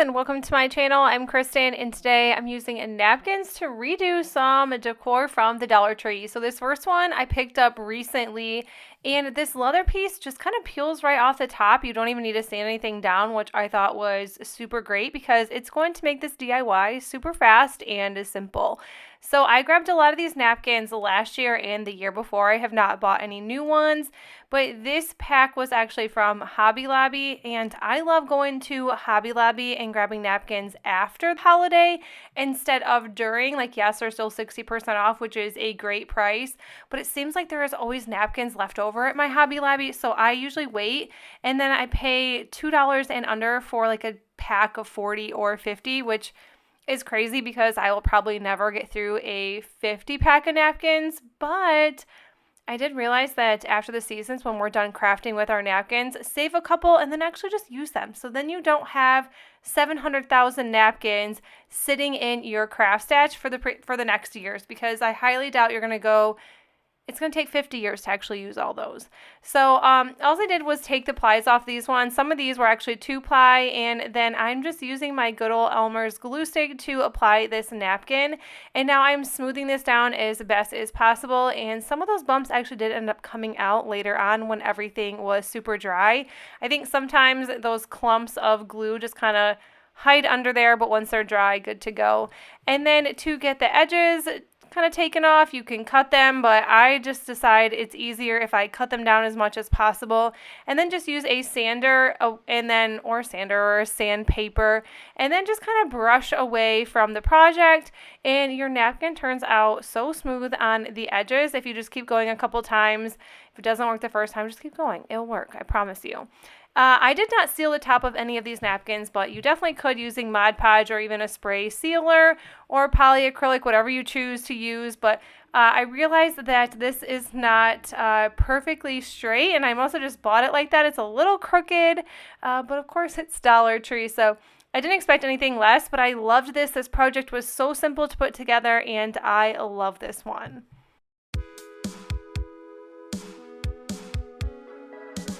And welcome to my channel. I'm Kristen, and today I'm using napkins to redo some decor from the Dollar Tree. So this first one I picked up recently, and this leather piece just kind of peels right off the top. You don't even need to sand anything down, which I thought was super great because it's going to make this DIY super fast and simple. So I grabbed a lot of these napkins last year and the year before. I have not bought any new ones, but this pack was actually from Hobby Lobby, and I love going to Hobby Lobby and grabbing napkins after the holiday instead of during. Like, yes, they're still 60% off, which is a great price, but it seems like there is always napkins left over at my Hobby Lobby, so I usually wait, and then I pay $2 and under for like a pack of 40 or 50, which is crazy because I will probably never get through a 50 pack of napkins, but I did realize that after the seasons, when we're done crafting with our napkins, save a couple and then actually just use them. So then you don't have 700,000 napkins sitting in your craft stash for the next years, because I highly doubt you're going to go. It's going to take 50 years to actually use all those. So all I did was take the plies off these ones. Some of these were actually 2-ply, and then I'm just using my good old Elmer's glue stick to apply this napkin. And now I'm smoothing this down as best as possible, and some of those bumps actually did end up coming out later on when everything was super dry. I think sometimes those clumps of glue just kind of hide under there, but once they're dry, good to go. And then to get the edges kind of taken off, you can cut them, but I just decide it's easier if I cut them down as much as possible, and then just use a sander or sandpaper, and then just kind of brush away from the project, and your napkin turns out so smooth on the edges. If you just keep going a couple times, if it doesn't work the first time, just keep going. It'll work, I promise you. I did not seal the top of any of these napkins, but you definitely could using Mod Podge or even a spray sealer or polyacrylic, whatever you choose to use. But I realized that this is not perfectly straight, and I also just bought it like that. It's a little crooked, but of course it's Dollar Tree, so I didn't expect anything less, but I loved this. This project was so simple to put together, and I love this one.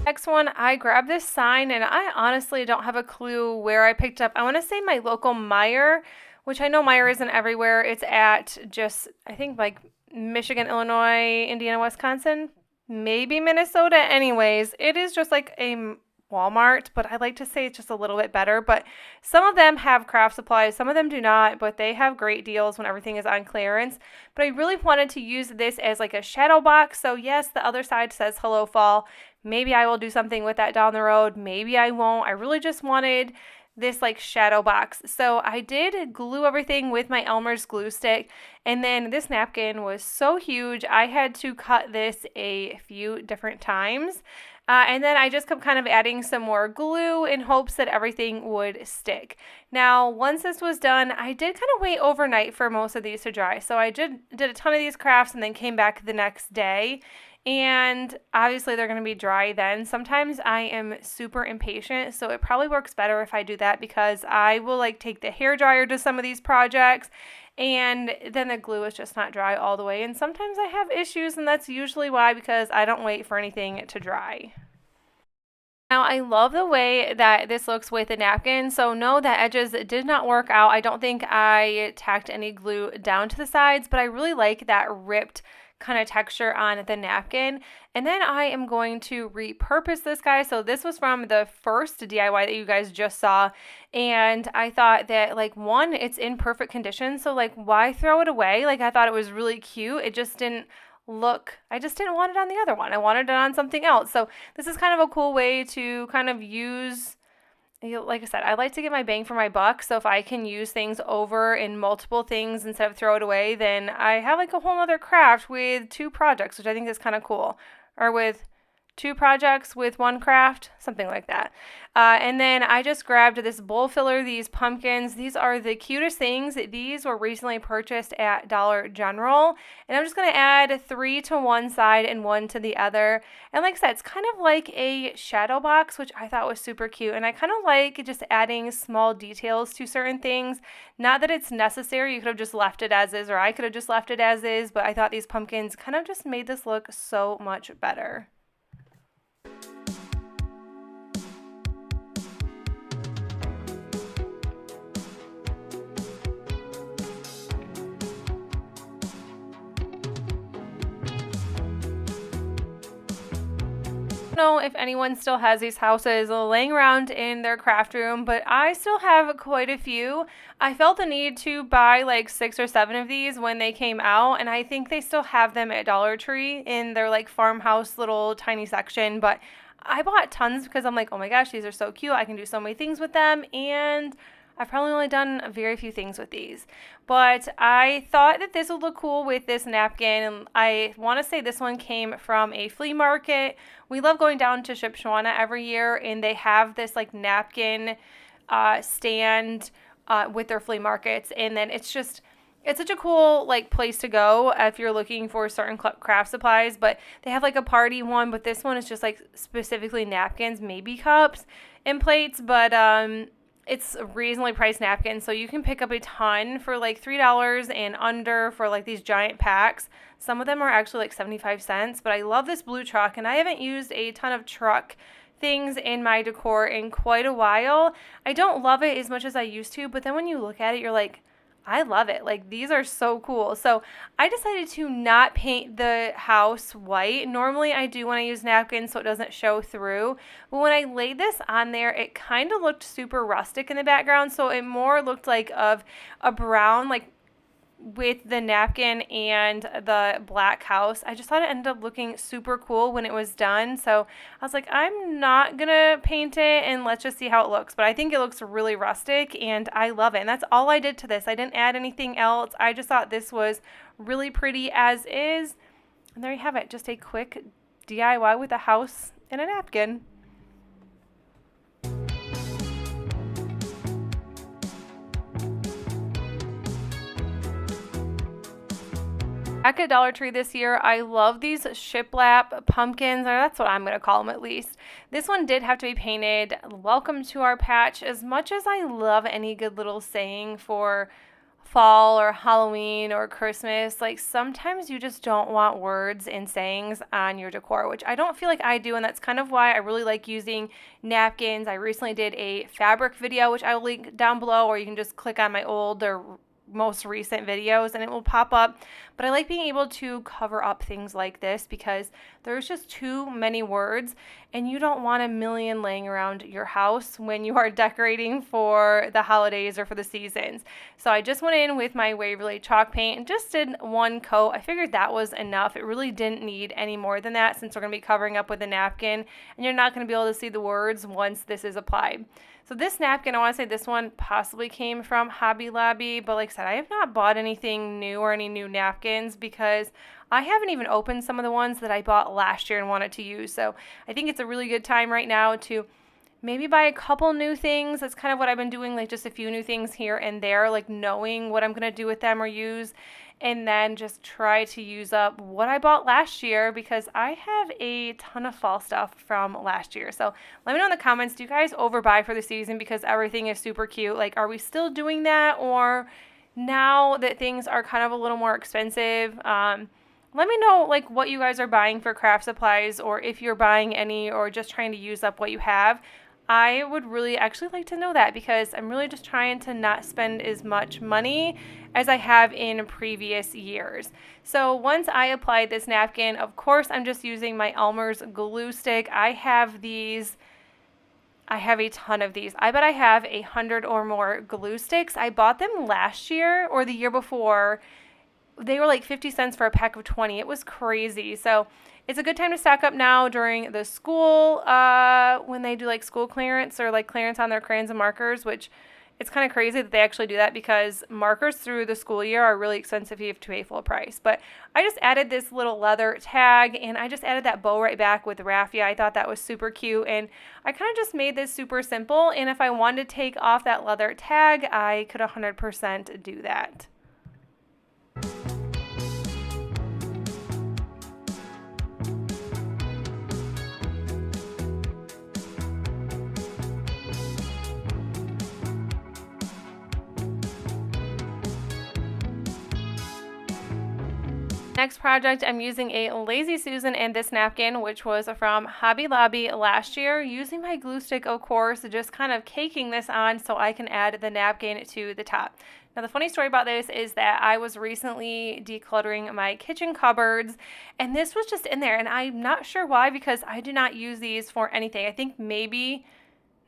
Next one, I grabbed this sign, and I honestly don't have a clue where I picked up. I want to say my local Meijer, which I know Meijer isn't everywhere. It's at just, I think, like Michigan, Illinois, Indiana, Wisconsin, maybe Minnesota. Anyways, it is just like a Walmart, but I like to say it's just a little bit better. But some of them have craft supplies, some of them do not, but they have great deals when everything is on clearance. But I really wanted to use this as like a shadow box. So yes, the other side says hello fall. Maybe I will do something with that down the road. Maybe I won't. I really just wanted this like shadow box. So I did glue everything with my Elmer's glue stick. And then this napkin was so huge, I had to cut this a few different times. And then I just kept kind of adding some more glue in hopes that everything would stick. Now, once this was done, I did kind of wait overnight for most of these to dry. So I did a ton of these crafts and then came back the next day. And obviously they're going to be dry then. Sometimes I am super impatient, so it probably works better if I do that, because I will like take the hairdryer to some of these projects, and then the glue is just not dry all the way. And sometimes I have issues, and that's usually why, because I don't wait for anything to dry. Now, I love the way that this looks with the napkin. So no, the edges did not work out. I don't think I tacked any glue down to the sides, but I really like that ripped kind of texture on the napkin. And then I am going to repurpose this guy. So this was from the first DIY that you guys just saw, and I thought that, like, one, it's in perfect condition, so like, why throw it away? Like, I thought it was really cute. It just didn't look, I just didn't want it on the other one. I wanted it on something else. So this is kind of a cool way to kind of use, like I said, I like to get my bang for my buck. So if I can use things over in multiple things instead of throw it away, then I have like a whole other craft with 2 projects, which I think is kind of cool. Or with 2 projects with 1 craft, something like that. And then I just grabbed this bowl filler, these pumpkins. These are the cutest things. These were recently purchased at Dollar General. And I'm just going to add 3 to one side and 1 to the other. And like I said, it's kind of like a shadow box, which I thought was super cute. And I kind of like just adding small details to certain things. Not that it's necessary. You could have just left it as is, or I could have just left it as is. But I thought these pumpkins kind of just made this look so much better. know if anyone still has these houses laying around in their craft room, but I still have quite a few. I felt the need to buy like 6 or 7 of these when they came out, and I think they still have them at Dollar Tree in their like farmhouse little tiny section, but I bought tons because I'm like, oh my gosh, these are so cute. I can do so many things with them, and I've probably only done very few things with these. But I thought that this would look cool with this napkin, and I want to say this one came from a flea market. We love going down to Shipshewana every year, and they have this like napkin stand with their flea markets, and then it's such a cool like place to go if you're looking for certain craft supplies. But they have like a party one, but this one is just like specifically napkins, maybe cups and plates, but it's reasonably priced napkins, so you can pick up a ton for like $3 and under for like these giant packs. Some of them are actually like 75 cents, but I love this blue truck, and I haven't used a ton of truck things in my decor in quite a while. I don't love it as much as I used to, but then when you look at it, you're like, I love it. Like, these are so cool. So I decided to not paint the house white. Normally I do when I use napkins so it doesn't show through. But when I laid this on there, it kind of looked super rustic in the background. So it more looked like of a brown, like with the napkin and the black house. I just thought it ended up looking super cool when it was done. So I was like, I'm not gonna paint it, and let's just see how it looks. But I think it looks really rustic, and I love it. And that's all I did to this. I didn't add anything else. I just thought this was really pretty as is. And there you have it. Just a quick DIY with a house and a napkin. Back at Dollar Tree this year, I love these shiplap pumpkins, or that's what I'm going to call them at least. This one did have to be painted. Welcome to our patch. As much as I love any good little saying for fall or Halloween or Christmas, like sometimes you just don't want words and sayings on your decor, which I don't feel like I do, and that's kind of why I really like using napkins. I recently did a fabric video, which I will link down below, or you can just click on my old or most recent videos and it will pop up. But I like being able to cover up things like this because there's just too many words, and you don't want a million laying around your house when you are decorating for the holidays or for the seasons. So I just went in with my Waverly chalk paint and just did one coat. I figured that was enough. It really didn't need any more than that, since we're going to be covering up with a napkin and you're not going to be able to see the words once this is applied. So this napkin, I want to say this one possibly came from Hobby Lobby, but like I said, I have not bought anything new or any new napkins because I haven't even opened some of the ones that I bought last year and wanted to use. So I think it's a really good time right now to maybe buy a couple new things. That's kind of what I've been doing, like just a few new things here and there, like knowing what I'm going to do with them or use, and then just try to use up what I bought last year because I have a ton of fall stuff from last year. So let me know in the comments, do you guys overbuy for the season because everything is super cute? Like, are we still doing that, or now that things are kind of a little more expensive? Let me know like what you guys are buying for craft supplies, or if you're buying any or just trying to use up what you have. I would really actually like to know that because I'm really just trying to not spend as much money as I have in previous years. So once I applied this napkin, of course, I'm just using my Elmer's glue stick. I have a ton of these. I bet I have 100 or more glue sticks. I bought them last year or the year before. They were like 50 cents for a pack of 20. It was crazy. So it's a good time to stock up now during the school, when they do like school clearance or like clearance on their crayons and markers, which it's kind of crazy that they actually do that because markers through the school year are really expensive if you have to pay full price. But I just added this little leather tag, and I just added that bow right back with raffia. I thought that was super cute, and I kind of just made this super simple, and if I wanted to take off that leather tag, I could 100% do that. Next project, I'm using a Lazy Susan and this napkin, which was from Hobby Lobby last year, using my glue stick, of course, just kind of caking this on so I can add the napkin to the top. Now, the funny story about this is that I was recently decluttering my kitchen cupboards, and this was just in there, and I'm not sure why, because I do not use these for anything. I think maybe...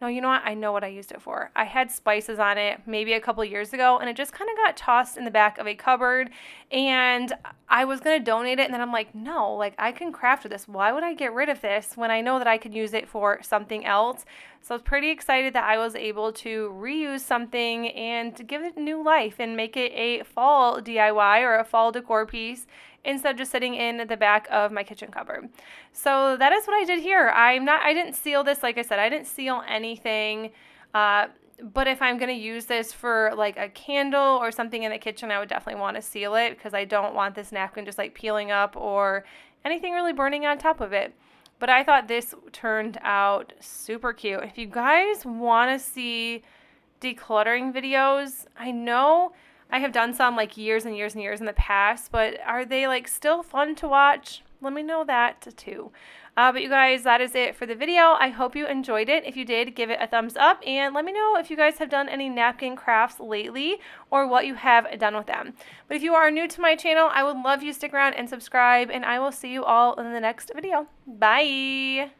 No, you know what? I know what I used it for. I had spices on it maybe a couple years ago, and it just kind of got tossed in the back of a cupboard, and I was going to donate it, and then I'm like, no, like I can craft with this. Why would I get rid of this when I know that I could use it for something else? So I was pretty excited that I was able to reuse something and to give it new life and make it a fall DIY or a fall decor piece, instead of just sitting in the back of my kitchen cupboard. So that is what I did here. I didn't seal this, like I said, I didn't seal anything, but if I'm going to use this for like a candle or something in the kitchen, I would definitely want to seal it, because I don't want this napkin just like peeling up or anything really burning on top of it. But I thought this turned out super cute. If you guys want to see decluttering videos, I know I have done some like years and years and years in the past, but are they like still fun to watch? Let me know that too. But you guys, that is it for the video. I hope you enjoyed it. If you did, give it a thumbs up, and let me know if you guys have done any napkin crafts lately or what you have done with them. But if you are new to my channel, I would love you to stick around and subscribe, and I will see you all in the next video. Bye!